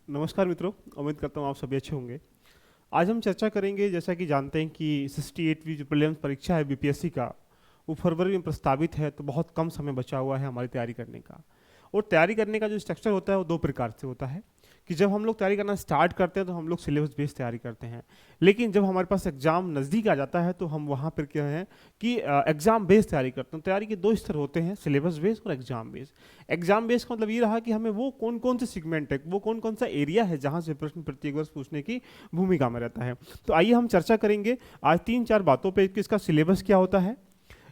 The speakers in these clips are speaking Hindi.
नमस्कार मित्रों, उम्मीद करता हूँ आप सभी अच्छे होंगे। आज हम चर्चा करेंगे, जैसा कि जानते हैं कि 68वीं जो प्रीलिम्स परीक्षा है बीपीएससी का, वो फरवरी में प्रस्तावित है। तो बहुत कम समय बचा हुआ है हमारी तैयारी करने का। और तैयारी करने का जो स्ट्रक्चर होता है वो दो प्रकार से होता है कि जब हम लोग तैयारी करना स्टार्ट करते हैं तो हम लोग सिलेबस बेस्ड तैयारी करते हैं, लेकिन जब हमारे पास एग्जाम नज़दीक आ जाता है तो हम वहाँ पर क्या है कि एग्जाम बेस्ड तैयारी करते हैं। तैयारी के दो स्तर होते हैं, सिलेबस बेस्ड और एग्जाम बेस्ड। एग्जाम बेस्ड का मतलब ये रहा कि हमें वो कौन कौन से सेगमेंट है, वो कौन कौन सा एरिया है जहाँ से प्रश्न प्रत्येक वर्ष पूछने की भूमिका में रहता है। तो आइए हम चर्चा करेंगे आज 3-4 बातों पे कि इसका सिलेबस क्या होता है,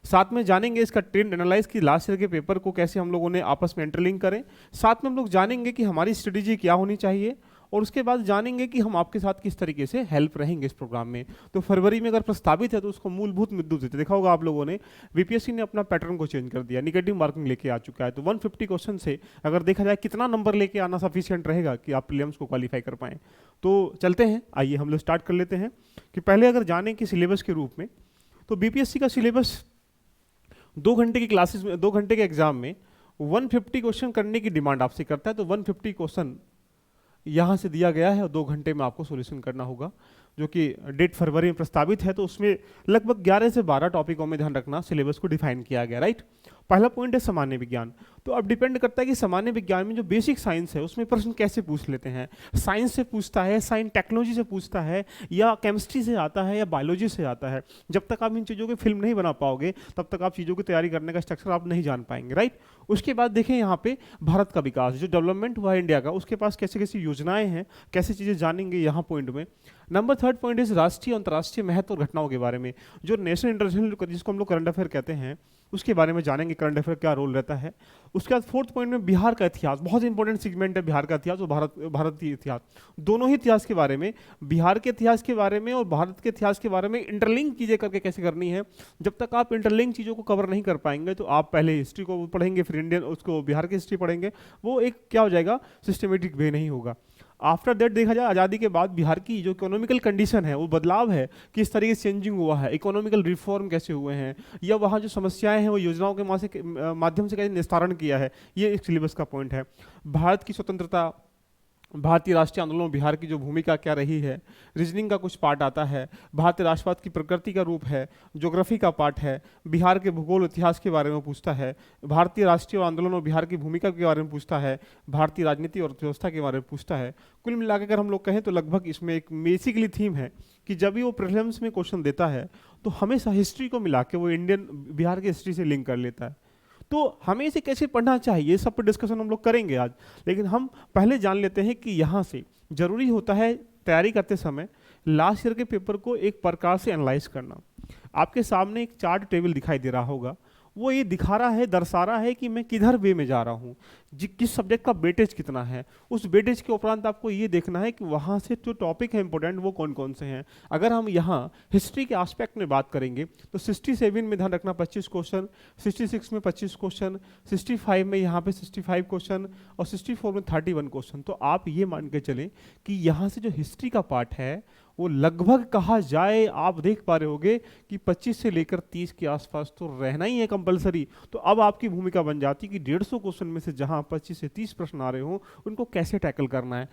साथ में जानेंगे इसका ट्रेंड एनालाइज की लास्ट ईयर के पेपर को कैसे हम लोगों ने आपस में इंटरलिंक करें, साथ में हम लोग जानेंगे कि हमारी स्ट्रेटेजी क्या होनी चाहिए, और उसके बाद जानेंगे कि हम आपके साथ किस तरीके से हेल्प रहेंगे इस प्रोग्राम में। तो फरवरी में अगर प्रस्तावित है तो उसको मूलभूत मुद्दों से देखा होगा आप लोगों ने, बीपीएससी ने अपना पैटर्न को चेंज कर दिया, निगेटिव मार्किंग लेके आ चुका है। तो 150 क्वेश्चन से अगर देखा जाए कितना नंबर लेके आना सफिशियंट रहेगा कि आप प्रीलिम्स को क्वालिफाई कर पाएं। तो चलते हैं, आइए हम लोग स्टार्ट कर लेते हैं कि पहले अगर जाने कि सिलेबस के रूप में, तो बीपीएससी का सिलेबस 2 घंटे की क्लासेस में, 2 घंटे के एग्जाम में 150 क्वेश्चन करने की डिमांड आपसे करता है। तो 150 क्वेश्चन यहाँ से दिया गया है और 2 घंटे में आपको सॉल्यूशन करना होगा, जो कि डेट फरवरी में प्रस्तावित है। तो उसमें लगभग 11 से 12 टॉपिकों में ध्यान रखना सिलेबस को डिफाइन किया गया, राइट। पहला पॉइंट है सामान्य विज्ञान। तो अब डिपेंड करता है कि सामान्य विज्ञान में जो बेसिक साइंस है उसमें प्रश्न कैसे पूछ लेते हैं। साइंस से पूछता है, साइंस टेक्नोलॉजी से पूछता है, या केमिस्ट्री से आता है, या बायोलॉजी से आता है। जब तक आप इन चीज़ों की फिल्म नहीं बना पाओगे तब तक आप चीज़ों की तैयारी करने का स्ट्रक्चर आप नहीं जान पाएंगे, राइट। उसके बाद देखें यहाँ पे भारत का विकास, जो डेवलपमेंट हुआ है इंडिया का, उसके पास कैसे कैसी योजनाएं हैं, कैसे चीज़ें जानेंगे यहाँ पॉइंट में। नंबर 3 पॉइंट इस राष्ट्रीय अंतर्राष्ट्रीय महत्व और घटनाओं के बारे में, जो नेशनल इंटरनेशनल जिसको हम लोग करंट अफेयर कहते हैं, उसके बारे में जानेंगे, करंट अफेयर क्या रोल रहता है। उसके बाद 4th पॉइंट में बिहार का इतिहास, बहुत इंपॉर्टेंट सेगमेंट है बिहार का इतिहास और भारतीय इतिहास, दोनों ही इतिहास के बारे में, बिहार के इतिहास के बारे में और भारत के इतिहास के बारे में इंटरलिंक चीज़ें करके कैसे करनी है। जब तक आप इंटरलिंक चीज़ों को कवर नहीं कर पाएंगे तो आप पहले हिस्ट्री को पढ़ेंगे, फिर इंडियन उसको बिहार की हिस्ट्री पढ़ेंगे, वो एक क्या हो जाएगा, सिस्टमेटिक वे नहीं होगा। आफ्टर दैट देखा जाए आज़ादी के बाद बिहार की जो इकोनॉमिकल कंडीशन है, वो बदलाव है, किस तरीके से चेंजिंग हुआ है, इकोनॉमिकल रिफॉर्म कैसे हुए हैं, या वहाँ जो समस्याएं हैं वो योजनाओं के माध्यम से कैसे निस्तारण किया है, ये एक सिलेबस का पॉइंट है। भारत की स्वतंत्रता, भारतीय राष्ट्रीय आंदोलन में बिहार की जो भूमिका क्या रही है, रीजनिंग का कुछ पार्ट आता है, भारतीय राष्ट्रवाद की प्रकृति का रूप है, ज्योग्राफी का पार्ट है, बिहार के भूगोल इतिहास के बारे में पूछता है, भारतीय राष्ट्रीय आंदोलन और बिहार की भूमिका के बारे में पूछता है, भारतीय राजनीति और अर्थव्यवस्था के बारे में पूछता है। कुल मिलाकर अगर हम लोग कहें तो लगभग इसमें एक बेसिकली थीम है कि जब भी वो प्रीलिम्स में क्वेश्चन देता है तो हमेशा हिस्ट्री को मिला के वो इंडियन बिहार की हिस्ट्री से लिंक कर लेता है। तो हमें इसे कैसे पढ़ना चाहिए, ये सब पर डिस्कशन हम लोग करेंगे आज, लेकिन हम पहले जान लेते हैं कि यहाँ से जरूरी होता है तैयारी करते समय लास्ट ईयर के पेपर को एक प्रकार से एनालाइज करना। आपके सामने एक चार्ट टेबल दिखाई दे रहा होगा, वो ये दिखा रहा है, दर्शा रहा है कि मैं किधर वे में जा रहा हूँ, किस सब्जेक्ट का वेटेज कितना है। उस वेटेज के उपरांत आपको ये देखना है कि वहाँ से जो टॉपिक है इंपॉर्टेंट वो कौन कौन से हैं। अगर हम यहाँ हिस्ट्री के एस्पेक्ट में बात करेंगे तो 67 में ध्यान रखना 25 क्वेश्चन, 66 में 25 क्वेश्चन, 65 में यहाँ पे 65 क्वेश्चन, और 64 में 31 क्वेश्चन। तो आप ये मान के चलें कि यहाँ से जो हिस्ट्री का पार्ट है वो लगभग कहा जाए, आप देख पा रहे होगे कि 25 से लेकर 30 के आसपास तो रहना ही है कंपलसरी। तो अब आपकी भूमिका बन जाती कि 150 क्वेश्चन में से जहां 25 से 30 प्रश्न आ रहे हो उनको कैसे टैकल करना है।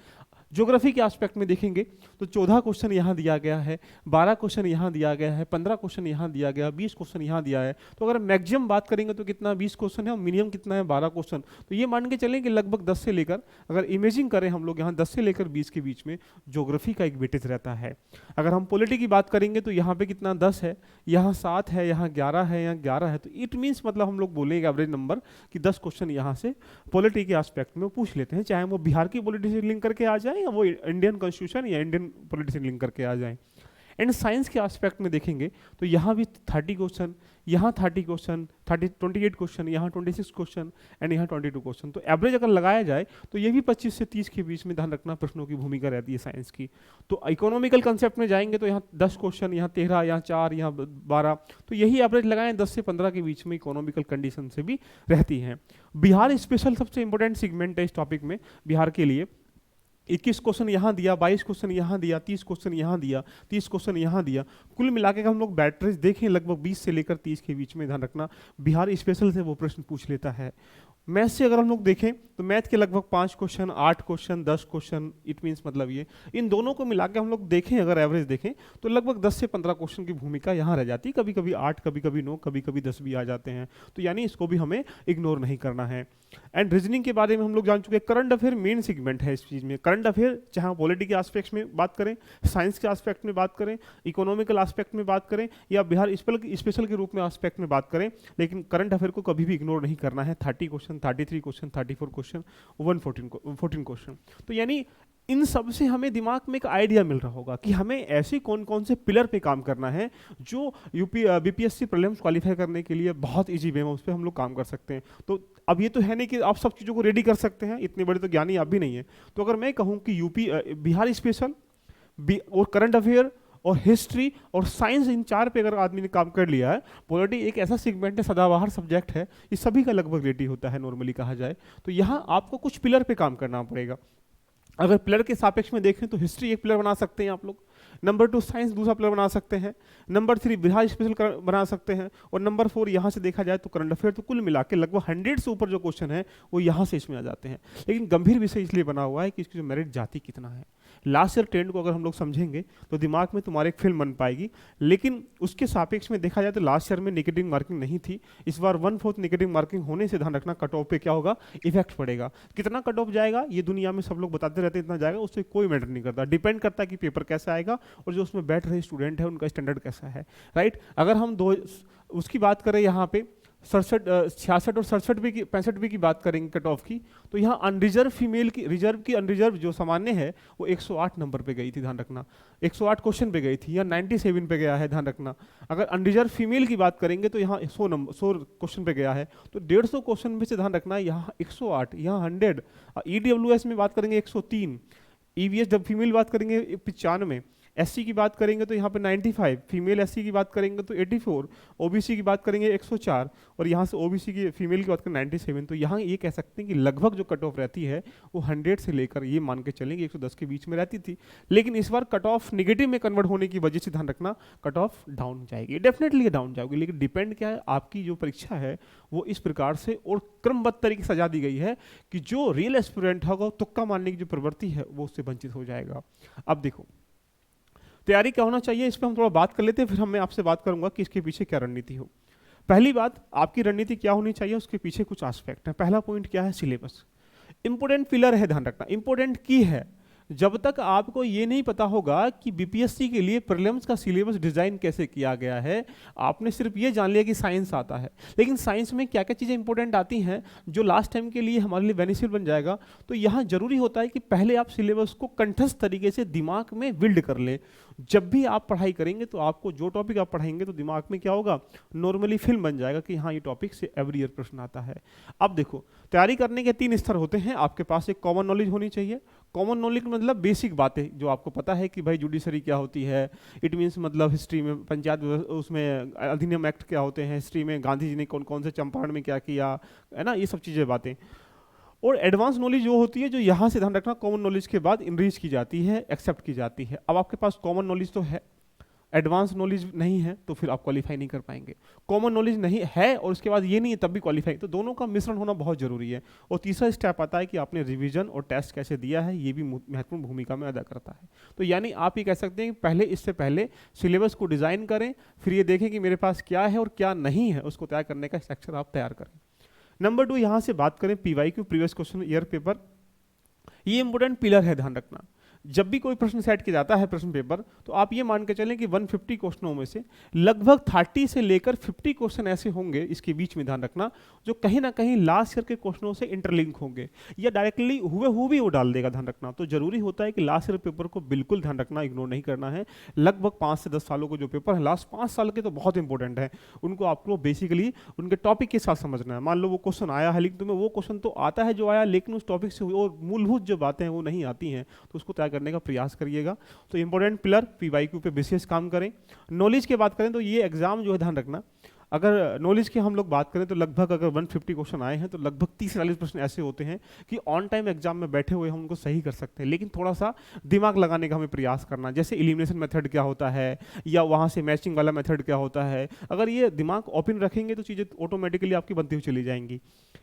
ज्योग्राफी के एस्पेक्ट में देखेंगे तो 14 क्वेश्चन यहाँ दिया गया है, 12 क्वेश्चन यहाँ दिया गया है, 15 क्वेश्चन यहाँ दिया गया, 20 क्वेश्चन यहाँ दिया है। तो अगर मैक्सिमम बात करेंगे तो कितना 20 क्वेश्चन है और मिनिमम कितना है 12 क्वेश्चन। तो ये मान के चलें कि लगभग 10 से लेकर, अगर इमेजिंग करें हम लोग यहाँ 10 से लेकर 20 के बीच में ज्योग्राफी का एक वेटेज रहता है। अगर हम पॉलिटी की बात करेंगे तो यहाँ पे कितना 10 है, यहाँ 7 है, यहाँ 11 है, यहाँ 11 है। तो इट मीन्स मतलब हम लोग बोलेंगे एवरेज नंबर कि 10 क्वेश्चन यहाँ से पॉलिटी के एस्पेक्ट में पूछ लेते हैं, चाहे वो बिहार की पॉलिटी से लिंक करके आ जाए या वो इंडियन कॉन्स्टिट्यूशन या इंडियन पॉलिटी से लिंक करके आ जाए। एंड साइंस के एस्पेक्ट में देखेंगे तो यहाँ भी 30 क्वेश्चन, यहाँ 30 क्वेश्चन, 28 क्वेश्चन, यहाँ 26 क्वेश्चन एंड यहाँ 22 क्वेश्चन। तो एवरेज अगर लगाया जाए तो ये भी 25 से 30 के बीच में ध्यान रखना प्रश्नों की भूमिका रहती है साइंस की। तो इकोनॉमिकल कंसेप्ट में जाएंगे तो यहाँ 10 क्वेश्चन, यहाँ 13, यहाँ 4, यहाँ 12। तो यही एवरेज लगाएं 10 से 15 के बीच में इकोनॉमिकल कंडीशन से भी रहती हैं। बिहार स्पेशल सबसे इंपॉर्टेंट सेगमेंट है इस टॉपिक में बिहार के लिए। 21 क्वेश्चन यहाँ दिया, 22 क्वेश्चन यहाँ दिया, 30 क्वेश्चन यहाँ दिया, 30 क्वेश्चन यहाँ दिया। कुल मिला के हम लोग बैटरीज देखें लगभग 20 से लेकर 30 के बीच में ध्यान रखना बिहार स्पेशल से वो प्रश्न पूछ लेता है। मैथ से अगर हम लोग देखें तो मैथ के लगभग 5 question, 8 question, 10 question, it means मतलब ये इन दोनों को मिला के हम लोग देखें, अगर एवरेज देखें तो लगभग 10 से 15 क्वेश्चन की भूमिका यहाँ रह जाती है। कभी कभी 8, कभी कभी 9, कभी कभी 10 भी आ जाते हैं, तो यानी इसको भी हमें इग्नोर नहीं करना है। एंड रीजनिंग के बारे में हम लोग जान चुके हैं। करंट अफेयर मेन सेगमेंट है इस चीज़ में। करंट अफेयर चाहे हम पॉलिटी के एस्पेक्ट्स में बात करें, साइंस के एस्पेक्ट में बात करें, इकोनॉमिकल एस्पेक्ट में बात करें, या बिहार स्पेशल के रूप में एस्पेक्ट में बात करें, लेकिन करंट अफेयर को कभी भी इग्नोर नहीं करना है। 30 क्वेश्चन, 33 क्वेश्चन, 34 क्वेश्चन, 14 क्वेश्चन, तो यानी इन सब से हमें दिमाग में एक आइडिया मिल रहा होगा कि हमें ऐसे कौन कौन से पिलर पे काम करना है जो बीपीएससी प्रीलिम्स क्वालिफाई करने के लिए बहुत इजी वे में उस पर हम लोग काम कर सकते हैं। तो अब ये तो है नहीं कि आप सब चीज़ों को रेडी कर सकते हैं, इतने बड़े तो ज्ञानी आप भी नहीं है। तो अगर मैं कहूँ कि बिहार स्पेशल और करंट अफेयर और हिस्ट्री और साइंस, इन 4 पे अगर आदमी ने काम कर लिया है, पॉलिटी एक ऐसा सेगमेंट है, सदाबहार सब्जेक्ट है, ये सभी का लगभग रेडी होता है नॉर्मली कहा जाए, तो यहाँ आपको कुछ पिलर पे काम करना पड़ेगा। अगर पिलर के सापेक्ष में देखें तो हिस्ट्री एक पिलर बना सकते हैं आप लोग, नंबर 2 साइंस दूसरा पिलर बना सकते हैं, नंबर 3 बिहार स्पेशल बना सकते हैं, और नंबर 4 यहाँ से देखा जाए तो करंट अफेयर। तो कुल मिला के लगभग 100 से ऊपर जो क्वेश्चन है वो यहाँ से इसमें आ जाते हैं। लेकिन गंभीर विषय इसलिए बना हुआ है कि इसकी जो मेरिट जाती कितना है। लास्ट ईयर ट्रेंड को अगर हम लोग समझेंगे तो दिमाग में तुम्हारे एक फिल्म बन पाएगी, लेकिन उसके सापेक्ष में देखा जाए तो लास्ट ईयर में नेगेटिव मार्किंग नहीं थी। इस बार 1/4 नेगेटिव मार्किंग होने से ध्यान रखना कट ऑफ पे क्या होगा, इफेक्ट पड़ेगा। कितना कट ऑफ जाएगा ये दुनिया में सब लोग बताते रहते हैं, इतना जाएगा, उससे कोई मैटर नहीं करता। डिपेंड करता है कि पेपर कैसा आएगा और जो उसमें बैठ रहे स्टूडेंट है उनका स्टैंडर्ड कैसा है, राइट। अगर हम उसकी बात करें यहाँ पे 66 और 65 भी की बात करेंगे कट ऑफ की, तो यहाँ अनरिजर्व फीमेल की, रिजर्व की अनरिजर्व जो सामान्य है वो 108 नंबर पे गई थी, ध्यान रखना 108 क्वेश्चन पे गई थी, या 97 पे गया है, ध्यान रखना। अगर अनरिजर्व फीमेल की बात करेंगे तो यहाँ 100 क्वेश्चन पे गया है, तो 150 क्वेश्चन में से ध्यान रखना यहाँ 108, यहाँ 100। ईडब्ल्यूएस में बात करेंगे 103, ईवीएस जब फीमेल बात करेंगे 95, एससी की बात करेंगे तो यहाँ पे 95, फीमेल एससी की बात करेंगे तो 84, ओबीसी की बात करेंगे 104, और यहाँ से ओबीसी की फीमेल की बात करें 97। तो यहाँ ये कह सकते हैं कि लगभग जो कट ऑफ रहती है वो 100 से लेकर ये मान के चलेंगे 110 के बीच में रहती थी। लेकिन इस बार कट ऑफ निगेटिव में कन्वर्ट होने की वजह से ध्यान रखना कट ऑफ डाउन जाएगी, डेफिनेटली डाउन जाएगी। लेकिन डिपेंड क्या है, आपकी जो परीक्षा है वो इस प्रकार से और क्रमबद्ध तरीके से सजा दी गई है कि जो रियल एस्पिरेंट होगा तुक्का मारने की जो प्रवृत्ति है वो उससे वंचित हो जाएगा। अब देखो तैयारी क्या होना चाहिए, इस पर हम थोड़ा बात कर लेते हैं, फिर मैं आपसे बात करूंगा कि इसके पीछे क्या रणनीति हो। पहली बात, आपकी रणनीति क्या होनी चाहिए, उसके पीछे कुछ एस्पेक्ट है। पहला पॉइंट क्या है, सिलेबस। इंपोर्टेंट पिलर है, ध्यान रखना, इंपोर्टेंट की है। जब तक आपको ये नहीं पता होगा कि बीपीएससी के लिए प्रीलिम्स का सिलेबस डिजाइन कैसे किया गया है, आपने सिर्फ ये जान लिया कि साइंस आता है, लेकिन साइंस में क्या क्या चीज़ें इंपॉर्टेंट आती हैं जो लास्ट टाइम के लिए हमारे लिए बेनिफिशियल बन जाएगा। तो यहाँ जरूरी होता है कि पहले आप सिलेबस को कंठस्थ तरीके से दिमाग में बिल्ड कर ले। जब भी आप पढ़ाई करेंगे तो आपको जो टॉपिक आप पढ़ाएंगे तो दिमाग में क्या होगा, नॉर्मली फिल्म बन जाएगा कि हाँ ये टॉपिक से एवरी ईयर प्रश्न आता है। अब देखो तैयारी करने के 3 स्तर होते हैं। आपके पास एक कॉमन नॉलेज होनी चाहिए। कॉमन नॉलेज मतलब बेसिक बातें जो आपको पता है कि भाई जुडिशरी क्या होती है, इट मीन्स मतलब हिस्ट्री में पंचायत उसमें अधिनियम एक्ट क्या होते हैं, हिस्ट्री में गांधी जी ने कौन कौन से चंपारण में क्या किया है ना, ये सब चीज़ें बातें। और एडवांस नॉलेज जो होती है, जो यहाँ से ध्यान रखना कॉमन नॉलेज के बाद इनरीच की जाती है, एक्सेप्ट की जाती है। अब आपके पास कॉमन नॉलेज तो है, एडवांस नॉलेज नहीं है तो फिर आप क्वालिफाई नहीं कर पाएंगे। कॉमन नॉलेज नहीं है और उसके बाद ये नहीं है तब भी क्वालिफाई, तो दोनों का मिश्रण होना बहुत जरूरी है। और तीसरा स्टेप आता है कि आपने रिवीजन और टेस्ट कैसे दिया है, ये भी महत्वपूर्ण भूमिका में अदा करता है। तो यानी आप ये कह सकते हैं कि पहले इससे पहले सिलेबस को डिजाइन करें, फिर ये देखें कि मेरे पास क्या है और क्या नहीं है, उसको तैयार करने का स्ट्रक्चर आप तैयार करें। नंबर 2, यहाँ से बात करें PYQ, previous question year paper. ये इंपोर्टेंट पिलर है, ध्यान रखना। जब भी कोई प्रश्न सेट किया जाता है प्रश्न पेपर, तो आप ये मान के चलें कि 150 क्वेश्चनों में से लगभग 30 से लेकर 50 क्वेश्चन ऐसे होंगे, इसके बीच में ध्यान रखना, जो कहीं ना कहीं लास्ट ईयर के क्वेश्चनों से इंटरलिंक होंगे या डायरेक्टली हुए भी वो डाल देगा, ध्यान रखना। तो जरूरी होता है कि लास्ट ईयर पेपर को बिल्कुल ध्यान रखना, इग्नोर नहीं करना है। लगभग 5 से 10 सालों को जो पेपर है, लास्ट 5 साल के तो बहुत इंपॉर्टेंट है, उनको आपको बेसिकली उनके टॉपिक के साथ समझना है। मान लो वो क्वेश्चन आया है, लेकिन तुम्हें वो क्वेश्चन तो आता है जो आया, लेकिन उस टॉपिक से और मूलभूत जो बातें हैं वो नहीं आती हैं, तो उसको तैयार करने का प्रयास करिए। तो इंपॉर्टेंट पिलर पीवाईक्यू पे विशेष काम करें। नॉलेज की बात करें तो ये एग्जाम जो है ध्यान रखना, अगर नॉलेज की हम लोग बात करें तो लगभग अगर 150 क्वेश्चन आए हैं तो लगभग 30-40 प्रश्न ऐसे होते हैं कि ऑन टाइम एग्जाम में बैठे हुए हम उनको सही कर सकते हैं, लेकिन थोड़ा सा दिमाग लगाने का हमें प्रयास करना, जैसे एलिमिनेशन मेथड क्या होता है या वहाँ से मैचिंग वाला मेथड क्या होता है। अगर ये दिमाग ओपन रखेंगे तो चीज़ें ऑटोमेटिकली आपकी बनती हुई चली जाएंगी।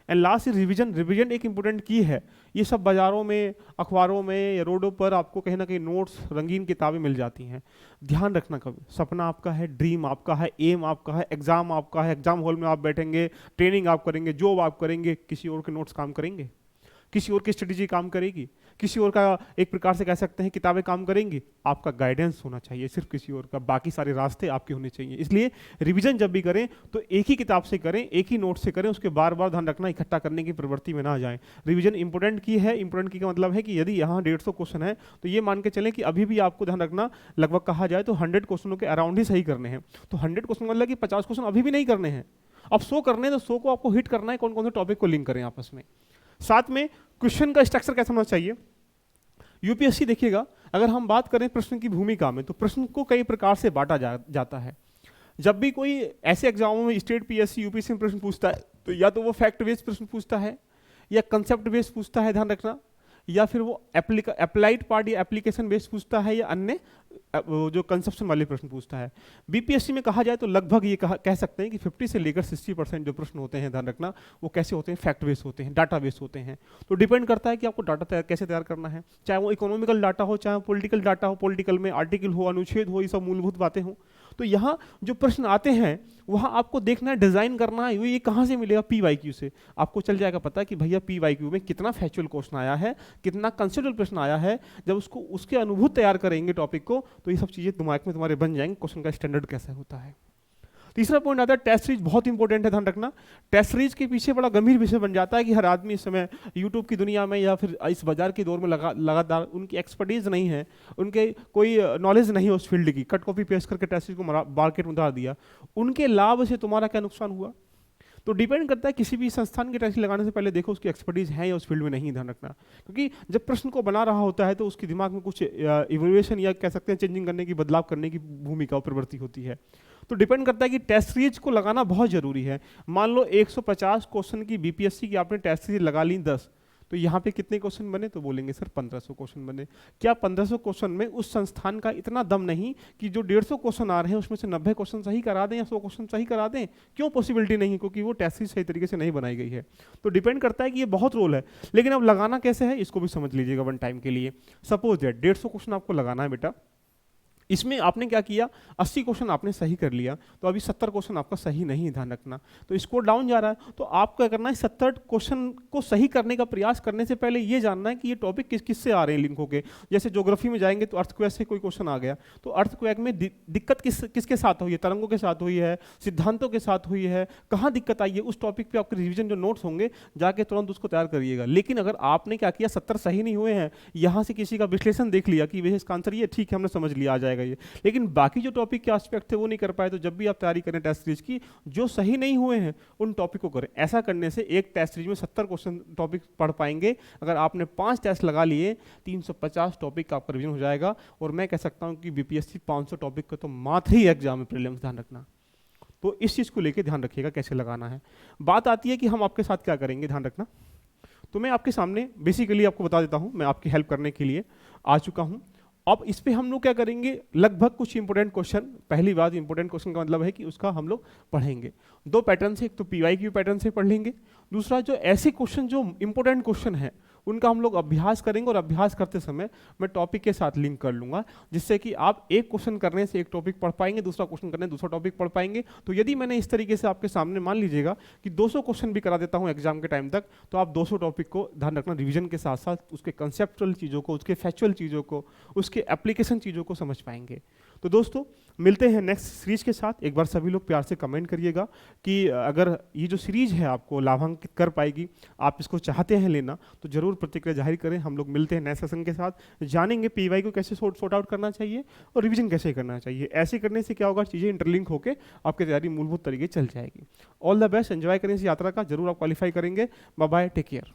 And last is revision. Revision एक इंपॉर्टेंट की है। ये सब बाज़ारों में, अखबारों में या रोडों पर आपको कहीं ना कहीं नोट्स, रंगीन किताबें मिल जाती हैं। ध्यान रखना, कभी सपना आपका है, ड्रीम आपका है, एम आपका है, एग्जाम आपका है, एग्जाम हॉल में आप बैठेंगे, ट्रेनिंग आप करेंगे, जॉब आप करेंगे, किसी और के नोट्स काम करेंगे? किसी और की स्ट्रेटेजी काम करेगी? किसी और का एक प्रकार से कह सकते हैं किताबें काम करेंगी? आपका गाइडेंस होना चाहिए सिर्फ किसी और का, बाकी सारे रास्ते आपके होने चाहिए। इसलिए रिवीजन जब भी करें तो एक ही किताब से करें, एक ही नोट से करें, उसके बार बार ध्यान रखना इकट्ठा करने की प्रवृत्ति में ना जाएं। रिवीजन इंपॉर्टेंट की है। इंपॉर्टेंट की का मतलब है कि यदि यहाँ 150 क्वेश्चन है तो ये मान के चलें कि अभी भी आपको ध्यान रखना, लगभग कहा जाए तो 100 क्वेश्चनों के अराउंड ही सही करने हैं। तो 100 क्वेश्चन मतलब कि 50 क्वेश्चन अभी भी नहीं करने हैं। अब 100 करने हैं तो 100 को आपको हिट करना है। कौन कौन से टॉपिक को लिंक करें आपस में, साथ में क्वेश्चन का स्ट्रक्चर कैसा होना चाहिए। यूपीएससी देखिएगा, अगर हम बात करें प्रश्न की भूमिका में, तो प्रश्न को कई प्रकार से बांटा जाता है। जब भी कोई ऐसे एग्जामों में स्टेट पीएससी, यूपीएससी में प्रश्न पूछता है तो या तो वो फैक्ट बेस्ड प्रश्न पूछता है या कंसेप्ट बेस्ड पूछता है, ध्यान रखना, या फिर वो अप्लाइड पार्ट या एप्लीकेशन बेस्ड पूछता है, या अन्य जो कंसेप्शन वाले प्रश्न पूछता है। बीपीएससी में कहा जाए तो लगभग ये कह सकते हैं कि 50 से लेकर 60% जो प्रश्न होते हैं, ध्यान रखना, वो कैसे होते हैं, फैक्ट बेस्ड होते हैं, डाटा बेस्ड होते हैं। तो डिपेंड करता है कि आपको डाटा कैसे तैयार करना है, चाहे वो इकोनॉमिकल डाटा हो, चाहे पॉलिटिकल डाटा हो, पॉलिटिकल में आर्टिकल हो, अनुच्छेद हो, ये सब मूलभूत बातें हो। तो यहाँ जो प्रश्न आते हैं वहाँ आपको देखना है, डिजाइन करना है, ये कहाँ से मिलेगा, पीवाईक्यू से। आपको चल जाएगा पता कि भैया पीवाईक्यू में कितना फैक्चुअल क्वेश्चन आया है, कितना कंसेप्चुअल प्रश्न आया है। जब उसके अनुभूत तैयार करेंगे टॉपिक को, तो ये सब चीजें दिमाग में तुम्हारे बन जाएंगे, क्वेश्चन का स्टैंडर्ड कैसा होता है। तीसरा पॉइंट आता है टेस्ट सीरीज, बहुत इंपॉर्टेंट है, ध्यान रखना। टेस्ट सीरीज के पीछे बड़ा गंभीर विषय बन जाता है कि हर आदमी इस समय यूट्यूब की दुनिया में या फिर इस बाजार के दौर में लगातार उनकी एक्सपर्टीज नहीं है, उनके कोई नॉलेज नहीं है उस फील्ड की, कट कॉपी पेस्ट करके टेस्ट सीरीज को मार्केट में उतार दिया। उनके लाभ से तुम्हारा क्या नुकसान हुआ? तो डिपेंड करता है, किसी भी संस्थान की टेस्ट लगाने से पहले देखो उसकी एक्सपर्टीज है या उस फील्ड में नहीं, ध्यान रखना। क्योंकि जब प्रश्न को बना रहा होता है तो उसके दिमाग में कुछ इवोल्यूशन या कह सकते हैं चेंजिंग करने की, बदलाव करने की भूमिका और प्रवृत्ति होती है। तो डिपेंड करता है कि टेस्ट सीरीज को लगाना बहुत जरूरी है। मान लो 150 क्वेश्चन की बीपीएससी की आपने टेस्ट सीरीज लगा ली 10, तो यहाँ पे कितने क्वेश्चन बने? तो बोलेंगे सर 1500 क्वेश्चन बने। क्या 1500 क्वेश्चन में उस संस्थान का इतना दम नहीं कि जो 150 क्वेश्चन आ रहे हैं उसमें से 90 क्वेश्चन सही करा दें या 100 क्वेश्चन सही करा दें? क्यों पॉसिबिलिटी नहीं है? क्योंकि वो टेस्ट सीरीज सही तरीके से नहीं बनाई गई है। तो डिपेंड करता है कि ये बहुत रोल है। लेकिन अब लगाना कैसे है इसको भी समझ लीजिएगा वन टाइम के लिए। सपोज दैट 150 क्वेश्चन आपको लगाना है बेटा, इसमें आपने क्या किया, 80 क्वेश्चन आपने सही कर लिया, तो अभी 70 क्वेश्चन आपका सही नहीं है, ध्यान रखना। तो स्कोर डाउन जा रहा है। तो आपको क्या करना है, 70 क्वेश्चन को सही करने का प्रयास करने से पहले ये जानना है कि ये टॉपिक किससे आ रहे हैं लिंक होके। जैसे ज्योग्राफी में जाएंगे तो अर्थक्वेक से कोई क्वेश्चन आ गया, तो अर्थक्वेक में दिक्कत किसके साथ हुई है? तरंगों के साथ हुई है, सिद्धांतों के साथ हुई है, कहाँ दिक्कत आई है? उस टॉपिक पे आपके रिवीजन जो नोट्स होंगे जाके तुरंत उसको तैयार करिएगा। लेकिन अगर आपने क्या किया, 70 सही नहीं हुए हैं, यहाँ से किसी का विश्लेषण देख लिया कि वह इसका आंसर ये, ठीक है हमने समझ लिया, आ जाएगा ये, लेकिन बाकी जो टॉपिक के एस्पेक्ट थे वो नहीं कर पाए, तो जब भी आप तैयारी करें टेस्ट सीरीज की, जो सही नहीं हुए हैं उन टॉपिक को करें। ऐसा करने से एक टेस्ट सीरीज में 70 क्वेश्चन टॉपिक पढ़ पाएंगे। अगर आपने 5 टेस्ट लगा लिए, 350 टॉपिक का आपका रिवीजन हो जाएगा। और मैं कह सकता हूं कि बीपीएससी 500 टॉपिक का तो मात्र ही एग्जाम में प्रीलिम्स, ध्यान रखना। तो इस चीज को लेकर ध्यान रखिएगा कैसे लगाना है। बात आती है कि हम आपके साथ क्या करेंगे, ध्यान रखना। तो मैं आपके सामने बेसिकली आपको बता देता हूं, मैं आपकी हेल्प करने के लिए आ चुका हूं। अब इस पे हम लोग क्या करेंगे, लगभग कुछ इंपोर्टेंट क्वेश्चन, पहली बात इंपोर्टेंट क्वेश्चन का मतलब है कि उसका हम लोग पढ़ेंगे 2 पैटर्न से। एक तो पीवाईक्यू पैटर्न से पढ़ लेंगे, दूसरा जो ऐसे क्वेश्चन जो इंपोर्टेंट क्वेश्चन है उनका हम लोग अभ्यास करेंगे। और अभ्यास करते समय मैं टॉपिक के साथ लिंक कर लूंगा, जिससे कि आप एक क्वेश्चन करने से एक टॉपिक पढ़ पाएंगे, दूसरा क्वेश्चन करने दूसरा टॉपिक पढ़ पाएंगे। तो यदि मैंने इस तरीके से आपके सामने मान लीजिएगा कि 200 क्वेश्चन भी करा देता हूं एग्जाम के टाइम तक, तो आप 200 टॉपिक को, ध्यान रखना, रिवीजन के साथ साथ उसके कंसेप्चुअल चीज़ों को, उसके फैक्चुअल चीज़ों को, उसके एप्लीकेशन चीज़ों को समझ पाएंगे। तो दोस्तों मिलते हैं नेक्स्ट सीरीज के साथ। एक बार सभी लोग प्यार से कमेंट करिएगा कि अगर ये जो सीरीज है आपको लाभान्वित कर पाएगी, आप इसको चाहते हैं लेना, तो जरूर प्रतिक्रिया जाहिर करें। हम लोग मिलते हैं नए सेशन के साथ, जानेंगे पीवाई को कैसे सॉर्ट आउट करना चाहिए और रिवीजन कैसे करना चाहिए। ऐसे करने से क्या होगा, चीज़ें इंटरलिंक होकर आपकी तैयारी मूलभूत तरीके चल जाएगी। ऑल द बेस्ट, एंजॉय करें इस यात्रा का, जरूर आप क्वालिफाई करेंगे। Bye bye, take care.